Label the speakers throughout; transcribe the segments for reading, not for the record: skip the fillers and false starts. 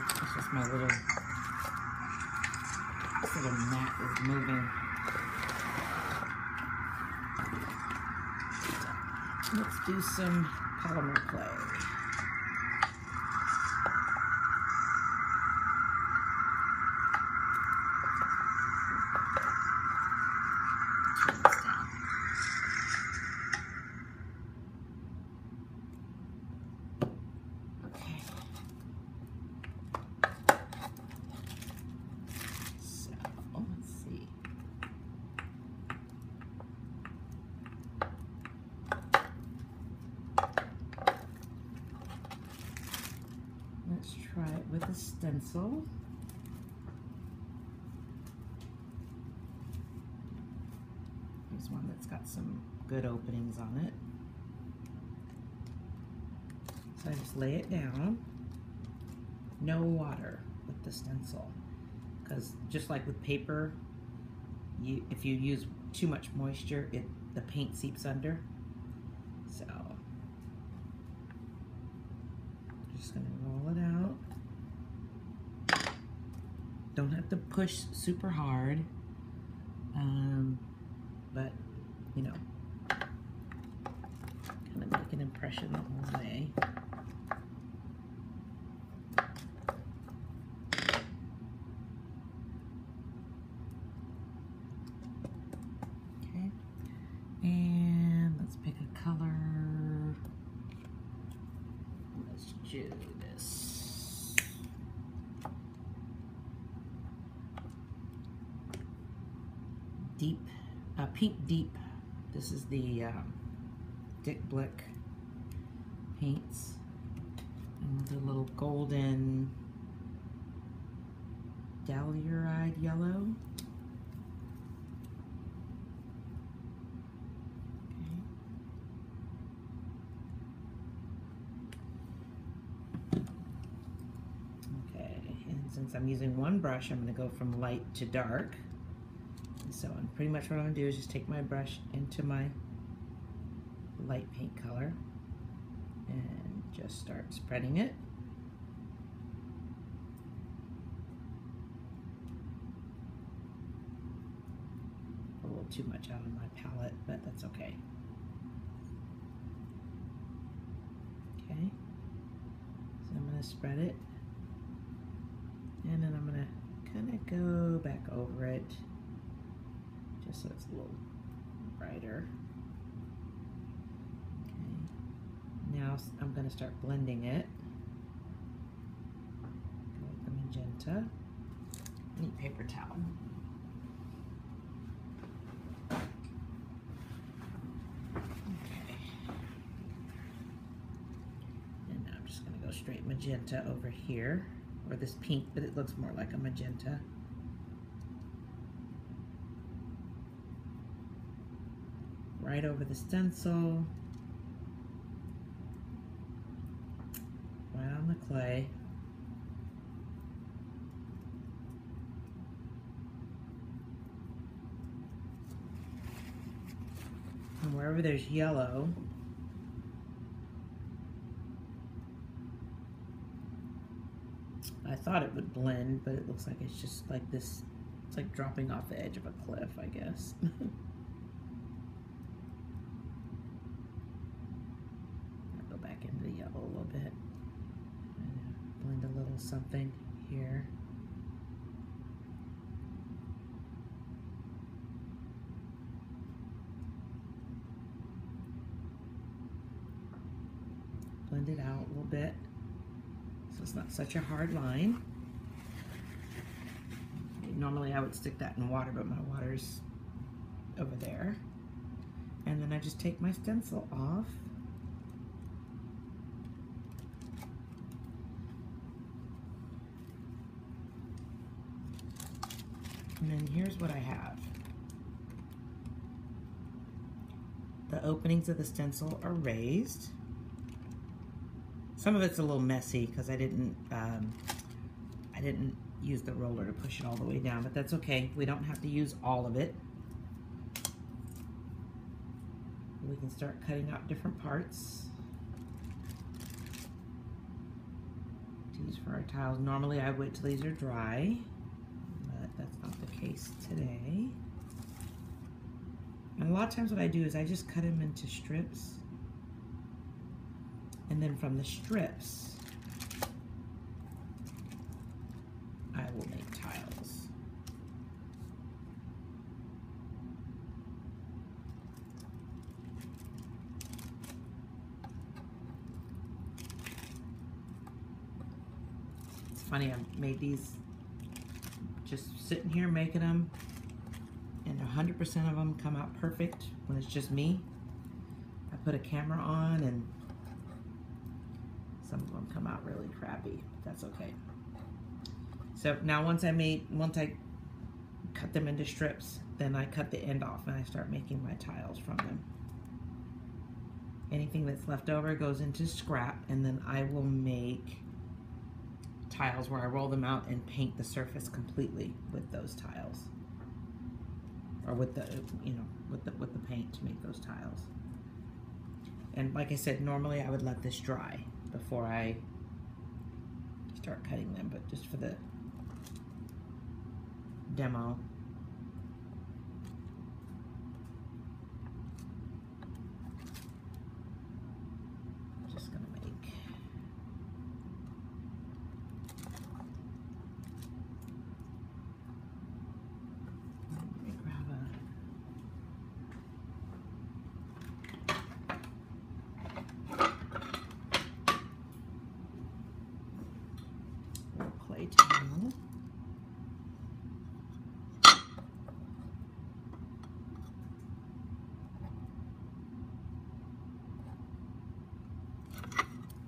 Speaker 1: It's just my little, this little mat is moving. Let's do some polymer clay. Let's try it with a stencil. Here's one that's got some good openings on it. So I just lay it down. No water with the stencil, because just like with paper, if you use too much moisture, the paint seeps under. So just gonna roll it out. Don't have to push super hard, but you know, kind of make an impression the whole way. Okay, and let's pick a color. Let's do this. Deep, pink deep. This is the Dick Blick paints. And the little golden dahlia-eyed yellow. Okay, and since I'm using one brush, I'm going to go from light to dark. So pretty much what I'm going to do is just take my brush into my light paint color and just start spreading it. A little too much out on my palette, but that's okay. Okay, so I'm going to spread it, and then I'm going to kind of go back over it, just so it's a little brighter. Okay. Now I'm going to start blending it. Go with the magenta. I need paper towel. Okay. And now I'm just going to go straight magenta over here, or this pink, but it looks more like a magenta. Right over the stencil, right on the clay. And wherever there's yellow, I thought it would blend, but it looks like it's just like this, it's like dropping off the edge of a cliff, I guess. Into the yellow a little bit. Blend a little something here. Blend it out a little bit so it's not such a hard line. Normally I would stick that in water, but my water's over there. And then I just take my stencil off. And then here's what I have. The openings of the stencil are raised. Some of it's a little messy because I didn't use the roller to push it all the way down, but that's okay. We don't have to use all of it. We can start cutting out different parts. These for our tiles. Normally I wait till these are dry, but that's not the case today. And a lot of times what I do is I just cut them into strips, and then from the strips I will make tiles. It's funny, I made these just sitting here making them, and 100% of them come out perfect when it's just me. I put a camera on and some of them come out really crappy. That's okay. So now once I cut them into strips, then I cut the end off and I start making my tiles from them. Anything that's left over goes into scrap, and then I will make tiles where I roll them out and paint the surface completely with those tiles. Or with the, you know, with the paint to make those tiles. And like I said, normally I would let this dry before I start cutting them, but just for the demo. Just gonna make clay tile.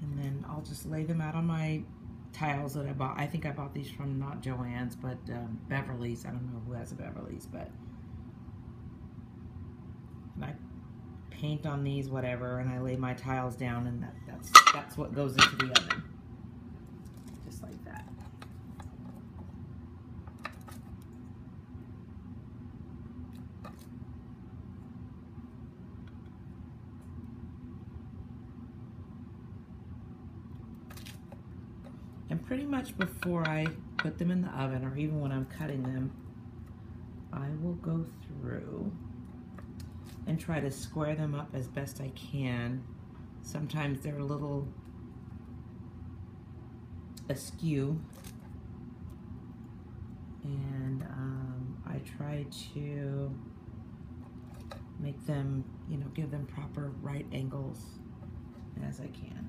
Speaker 1: And then I'll just lay them out on my tiles that I bought. I think I bought these from not Joann's, but Beverly's. I don't know who has a Beverly's, but and I paint on these, whatever, and I lay my tiles down, and that's what goes into the oven. Just like that. And pretty much before I put them in the oven, or even when I'm cutting them, I will go through and try to square them up as best I can. Sometimes they're a little askew, and I try to make them, you know, give them proper right angles as I can.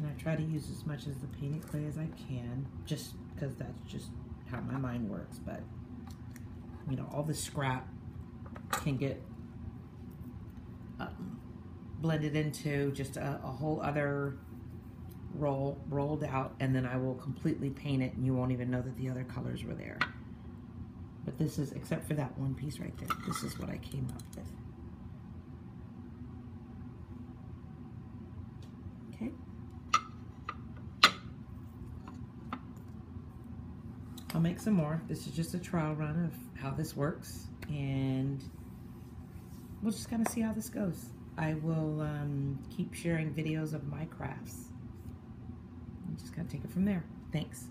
Speaker 1: And I try to use as much of the painted clay as I can, just because that's just how my mind works. But, you know, all the scrap can get blended into just a whole other rolled out, and then I will completely paint it and you won't even know that the other colors were there. But this is, except for that one piece right there, this is what I came up with. Okay. I'll make some more. This is just a trial run of how this works, and we'll just kind of see how this goes. I will keep sharing videos of my crafts. I'm just gonna take it from there. Thanks.